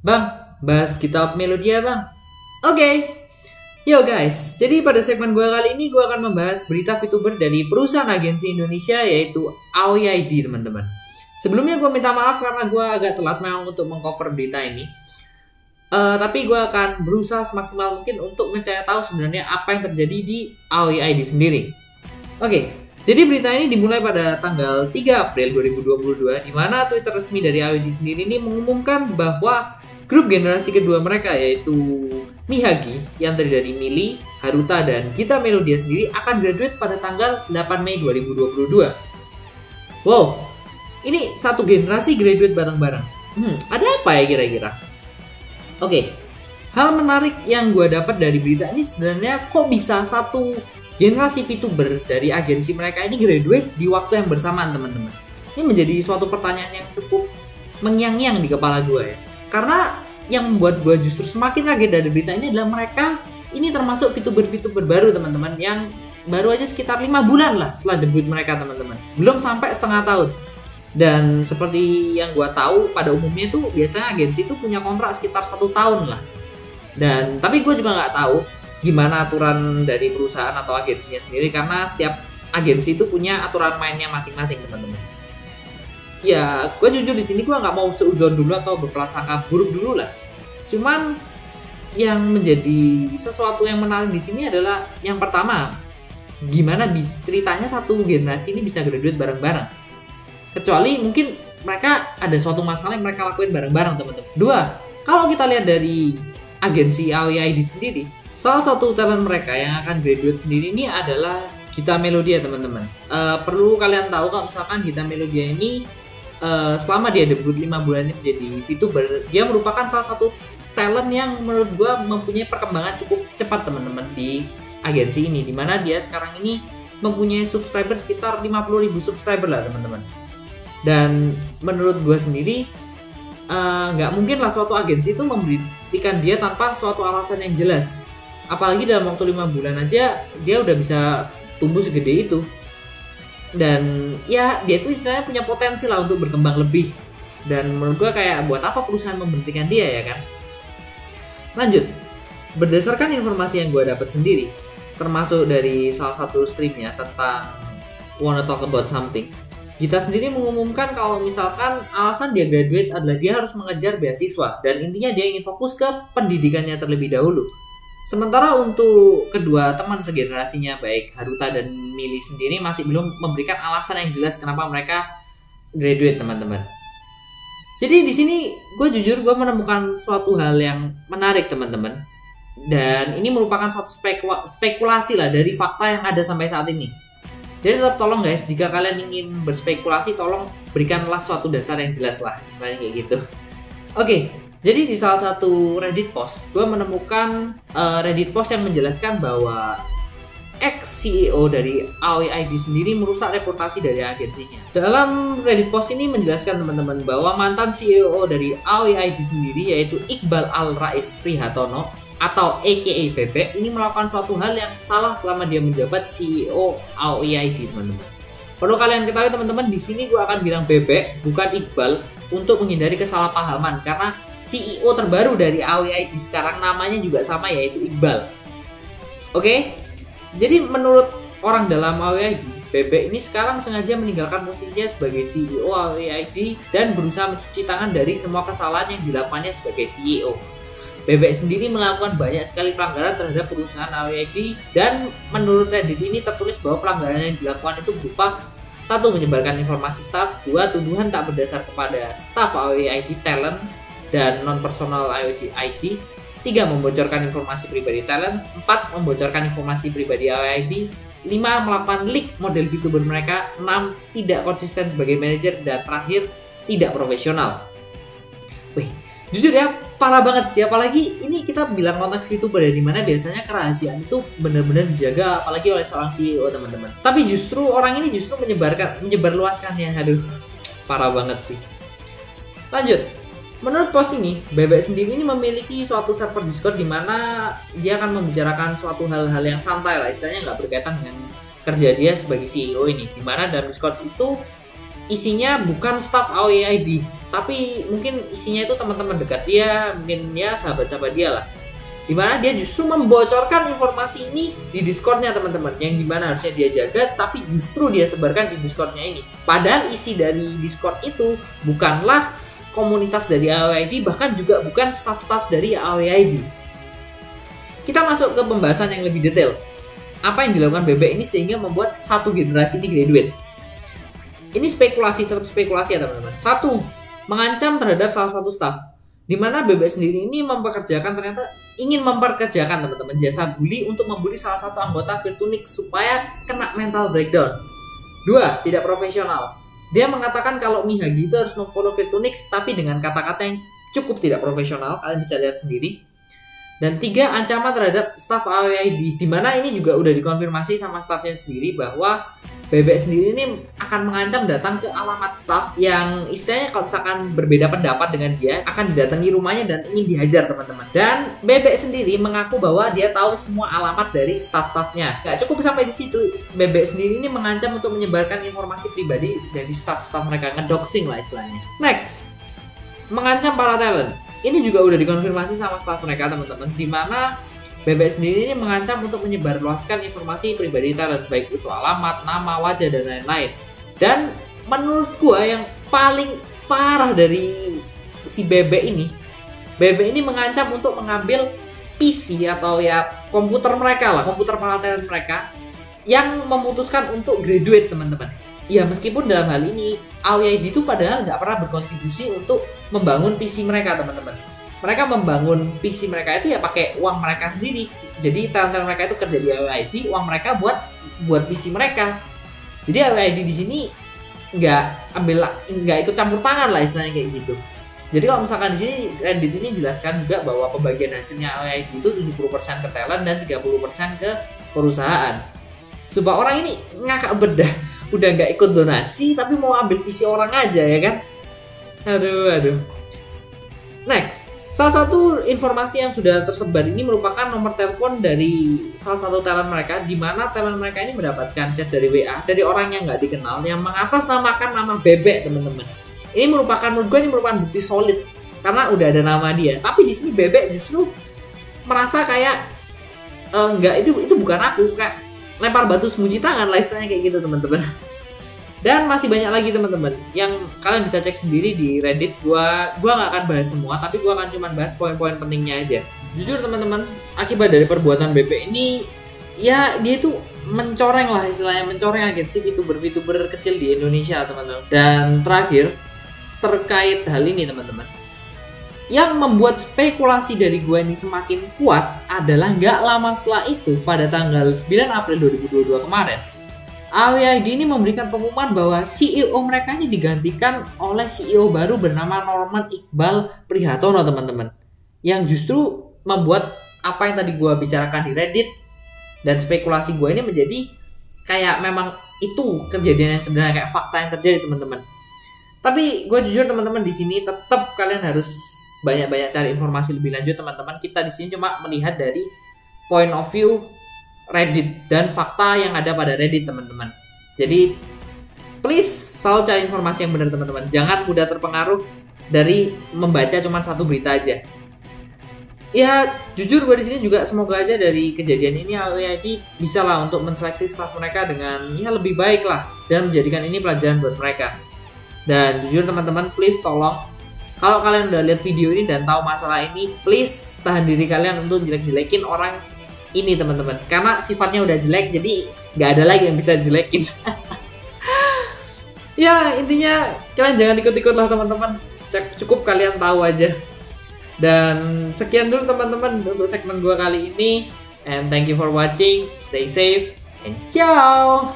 Bang, bahas GitHub Melodia bang. Oke. Yo guys, jadi pada segmen gue kali ini gue akan membahas berita VTuber dari perusahaan agensi Indonesia yaitu Aoi ID teman-teman. Sebelumnya gue minta maaf karena gue agak telat memang untuk mengcover berita ini. Tapi gue akan berusaha semaksimal mungkin untuk mencari tahu sebenarnya apa yang terjadi di Aoi ID sendiri. Oke, jadi berita ini dimulai pada tanggal 3 April 2022 di mana Twitter resmi dari Aoi ID sendiri ini mengumumkan bahwa grup generasi kedua mereka yaitu Mihagi yang terdiri dari Mili, Haruta, dan Gita Melodia sendiri akan graduate pada tanggal 8 Mei 2022. Wow, ini satu generasi graduate bareng-bareng. Ada apa ya kira-kira? Oke, hal menarik yang gue dapat dari berita ini sebenarnya kok bisa satu generasi VTuber dari agensi mereka ini graduate di waktu yang bersamaan teman-teman. Ini menjadi suatu pertanyaan yang cukup mengyang-nyang di kepala gue ya. Karena yang membuat gue justru semakin kaget dari berita ini adalah mereka ini termasuk VTuber-VTuber baru teman-teman yang baru aja sekitar 5 bulan lah setelah debut mereka teman-teman. Belum sampai setengah tahun. Dan seperti yang gue tahu pada umumnya tuh biasanya agensi itu punya kontrak sekitar 1 tahun lah. Dan tapi gue juga nggak tahu gimana aturan dari perusahaan atau agensinya sendiri karena setiap agensi itu punya aturan mainnya masing-masing teman-teman. Ya, gue jujur di sini gue nggak mau seuzon dulu atau berprasangka buruk dulu lah. Cuman yang menjadi sesuatu yang menarik di sini adalah yang pertama, gimana ceritanya satu generasi ini bisa graduate bareng-bareng. Kecuali mungkin mereka ada suatu masalah yang mereka lakuin bareng-bareng teman-teman. Dua, kalau kita lihat dari agensi Aoi ID sendiri, salah satu talent mereka yang akan graduate sendiri ini adalah Gita Melodia teman-teman. Perlu kalian tahu kalau misalkan Gita Melodia ini selama dia debut 5 bulan ini menjadi VTuber, dia merupakan salah satu talent yang menurut gue mempunyai perkembangan cukup cepat teman-teman di agensi ini, dimana dia sekarang ini mempunyai subscriber sekitar 50.000 subscriber lah teman-teman. Dan menurut gue sendiri nggak mungkin lah suatu agensi itu memberikan dia tanpa suatu alasan yang jelas, apalagi dalam waktu 5 bulan aja dia udah bisa tumbuh segede itu. Dan ya dia itu istilahnya punya potensi lah untuk berkembang lebih. Dan menurut gue kayak buat apa perusahaan memberhentikan dia ya kan. Lanjut, berdasarkan informasi yang gue dapat sendiri, termasuk dari salah satu streamnya tentang Wanna Talk About Something, Gita sendiri mengumumkan kalau misalkan alasan dia graduate adalah dia harus mengejar beasiswa dan intinya dia ingin fokus ke pendidikannya terlebih dahulu. Sementara untuk kedua teman segenerasinya baik Haruta dan Mili sendiri masih belum memberikan alasan yang jelas kenapa mereka graduate teman-teman. Jadi di sini gue jujur gue menemukan suatu hal yang menarik teman-teman. Dan ini merupakan suatu spekulasi lah dari fakta yang ada sampai saat ini. Jadi tetap tolong guys, jika kalian ingin berspekulasi tolong berikanlah suatu dasar yang jelas lah, istilahnya kayak gitu. Oke. Jadi di salah satu Reddit post, gue menemukan Reddit post yang menjelaskan bahwa ex-CEO dari Aoi ID sendiri merusak reputasi dari agensinya. Dalam Reddit post ini menjelaskan teman-teman bahwa mantan CEO dari Aoi ID sendiri yaitu Iqbal Al-Rais Prihatono atau aka Bebek ini melakukan suatu hal yang salah selama dia menjabat CEO Aoi ID teman-teman. Perlu kalian ketahui teman-teman, di sini gue akan bilang Bebek bukan Iqbal untuk menghindari kesalahpahaman karena CEO terbaru dari Aoi ID sekarang namanya juga sama yaitu Iqbal. Oke? Jadi menurut orang dalam Aoi ID, Bebek ini sekarang sengaja meninggalkan posisinya sebagai CEO Aoi ID dan berusaha mencuci tangan dari semua kesalahan yang dilakukannya sebagai CEO. Bebek sendiri melakukan banyak sekali pelanggaran terhadap perusahaan Aoi ID dan menurut Reddit ini tertulis bahwa pelanggaran yang dilakukan itu berupa 1. Menyebarkan informasi staf, 2. Tuduhan tak berdasar kepada staf Aoi ID talent dan non-personal Aoi ID, 3. Membocorkan informasi pribadi talent, 4. Membocorkan informasi pribadi Aoi ID, 5. Melakukan leak model VTuber mereka, 6. Tidak konsisten sebagai manajer, dan terakhir tidak profesional. Wih, jujur ya parah banget sih, apalagi ini kita bilang konteks VTuber ya, dimana biasanya kerahasiaan itu benar-benar dijaga apalagi oleh seorang CEO teman-teman. Tapi justru orang ini justru menyebarluaskannya, aduh parah banget sih. Lanjut. Menurut post ini, Bebek sendiri ini memiliki suatu server Discord di mana dia akan membicarakan suatu hal-hal yang santai lah, istilahnya nggak berkaitan dengan kerja dia sebagai CEO ini. Di mana dalam Discord itu isinya bukan staff Aoi ID, tapi mungkin isinya itu teman-teman dekat dia, mungkin ya sahabat-sahabat dia lah. Dimana dia justru membocorkan informasi ini di Discordnya teman-teman, yang dimana harusnya dia jaga, tapi justru dia sebarkan di Discordnya ini. Padahal isi dari Discord itu bukanlah komunitas dari AOID, bahkan juga bukan staff-staff dari AOID. Kita masuk ke pembahasan yang lebih detail. Apa yang dilakukan Bebek ini sehingga membuat satu generasi ini graduate? Ini spekulasi, tetap spekulasi ya teman-teman. Satu, mengancam terhadap salah satu staff. Dimana Bebek sendiri ini ingin memperkerjakan teman-teman jasa bully untuk membuli salah satu anggota Virtunix supaya kena mental breakdown. Dua, tidak profesional. Dia mengatakan kalau Mihagi itu harus memfollow Virtunix tapi dengan kata-kata yang cukup tidak profesional, kalian bisa lihat sendiri. Dan tiga, ancaman terhadap staff AOID, dimana ini juga udah dikonfirmasi sama staffnya sendiri bahwa Bebek sendiri ini akan mengancam datang ke alamat staff yang istilahnya kalau misalkan berbeda pendapat dengan dia akan didatangi rumahnya dan ingin dihajar teman-teman. Dan Bebek sendiri mengaku bahwa dia tahu semua alamat dari staff-staffnya. Gak cukup sampai di situ, Bebek sendiri ini mengancam untuk menyebarkan informasi pribadi dari staff-staff mereka, ngedoxing lah istilahnya. Next, mengancam para talent. Ini juga udah dikonfirmasi sama staff mereka teman-teman, dimana Bebek sendiri ini mengancam untuk menyebarluaskan informasi pribadi talent, baik itu alamat, nama, wajah, dan lain-lain. Dan menurut gua yang paling parah dari si Bebek ini mengancam untuk mengambil PC atau ya komputer mereka lah, komputer para talent mereka yang memutuskan untuk graduate teman-teman. Ya meskipun dalam hal ini AOID itu padahal nggak pernah berkontribusi untuk membangun PC mereka teman-teman. Mereka membangun PC mereka itu ya pakai uang mereka sendiri. Jadi talent mereka itu kerja di AOID, uang mereka buat PC mereka. Jadi AOID di sini nggak ikut campur tangan lah istilahnya kayak gitu. Jadi kalau misalkan di sini Reddit ini jelaskan juga bahwa pembagian hasilnya AOID itu 70% ke talent dan 30% ke perusahaan. Sumpah orang ini ngakak bedah. Udah nggak ikut donasi tapi mau ambil PC orang aja ya kan. Aduh. Next, salah satu informasi yang sudah tersebar ini merupakan nomor telepon dari salah satu talent mereka, di mana talent mereka ini mendapatkan chat dari WA dari orang yang nggak dikenal yang mengatasnamakan nama Bebek teman-teman. Ini menurut gue merupakan bukti solid karena udah ada nama dia. Tapi di sini Bebek justru merasa kayak nggak, itu bukan aku, kayak lempar batu sembunyi tangan lah istilahnya kayak gitu teman-teman. Dan masih banyak lagi teman-teman yang kalian bisa cek sendiri di Reddit. Gua nggak akan bahas semua, tapi gua akan cuman bahas poin-poin pentingnya aja. Jujur teman-teman, akibat dari perbuatan Bebek ini ya dia itu mencoreng lah istilahnya, mencoreng agensi VTuber kecil di Indonesia teman-teman. Dan terakhir terkait hal ini teman-teman, yang membuat spekulasi dari gue ini semakin kuat adalah nggak lama setelah itu, pada tanggal 9 April 2022 kemarin, AOID ini memberikan pengumuman bahwa CEO mereka ini digantikan oleh CEO baru bernama Norman Iqbal Prihatono teman-teman. Yang justru membuat apa yang tadi gue bicarakan di Reddit dan spekulasi gue ini menjadi kayak memang itu kejadian yang sebenarnya, kayak fakta yang terjadi teman-teman. Tapi gue jujur teman-teman, di sini tetap kalian harus banyak-banyak cari informasi lebih lanjut teman-teman. Kita di sini cuma melihat dari point of view Reddit dan fakta yang ada pada Reddit teman-teman. Jadi please selalu cari informasi yang benar teman-teman. Jangan mudah terpengaruh dari membaca cuma satu berita aja. Ya jujur gue di sini juga semoga aja dari kejadian ini AOID bisa lah untuk menseleksi staff mereka dengan ya lebih baik lah dan menjadikan ini pelajaran buat mereka. Dan jujur teman-teman, please tolong, kalau kalian udah lihat video ini dan tahu masalah ini, please tahan diri kalian untuk jelek-jelekin orang ini teman-teman. Karena sifatnya udah jelek, jadi nggak ada lagi yang bisa jelekin. Ya intinya kalian jangan ikut-ikut lah teman-teman. Cukup kalian tahu aja. Dan sekian dulu teman-teman untuk segmen gua kali ini. And thank you for watching. Stay safe and ciao.